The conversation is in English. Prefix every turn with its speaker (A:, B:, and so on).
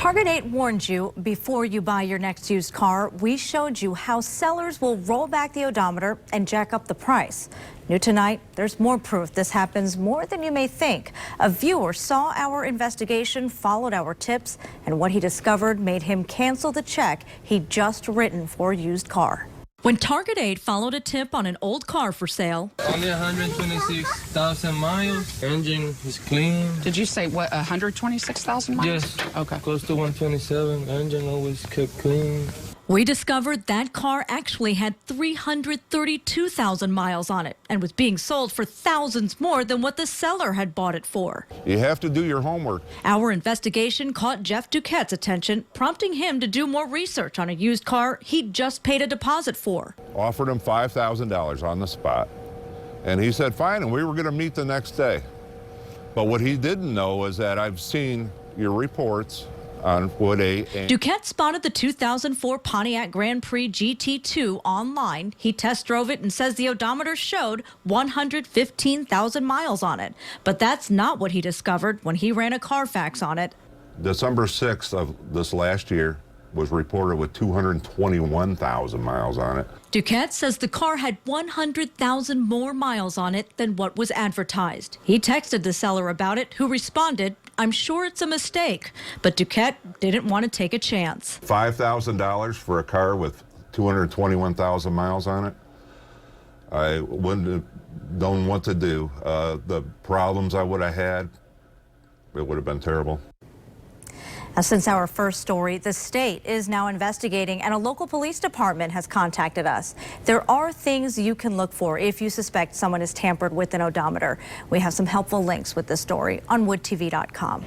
A: Target 8 warned you before you buy your next used car. We showed you how sellers will roll back the odometer and jack up the price. New tonight, there's more proof this happens more than you may think. A viewer saw our investigation, followed our tips, and what he discovered made him cancel the check he'd just written for a used car. When Target 8 followed a tip on an old car for sale.
B: Only 126,000 miles. Engine is clean.
C: Did you say what, 126,000 miles?
B: Yes.
C: Okay.
B: Close to 127. Engine always kept clean.
A: We discovered that car actually had 332,000 miles on it and was being sold for thousands more than what the seller had bought it for.
D: You have to do your homework.
A: Our investigation caught Jeff Duquette's attention, prompting him to do more research on a used car he'd just paid a deposit for.
D: Offered him $5,000 on the spot. And he said, fine, and we were going to meet the next day. But what he didn't know is that I've seen your reports on what
A: Duquette spotted the 2004 Pontiac Grand Prix GT2 online. He test drove it and says the odometer showed 115,000 miles on it. But that's not what he discovered when he ran a Carfax on it.
D: December 6th of this last year was reported with 221,000 miles on it.
A: Duquette says the car had 100,000 more miles on it than what was advertised. He texted the seller about it, who responded, "I'm sure it's a mistake." But Duquette didn't want to take a chance.
D: $5,000 for a car with 221,000 miles on it? I wouldn't have known what to do. The problems I would have had, it would have been terrible.
A: Now, since our first story, the state is now investigating and a local police department has contacted us. There are things you can look for if you suspect someone has tampered with an odometer. We have some helpful links with this story on woodtv.com.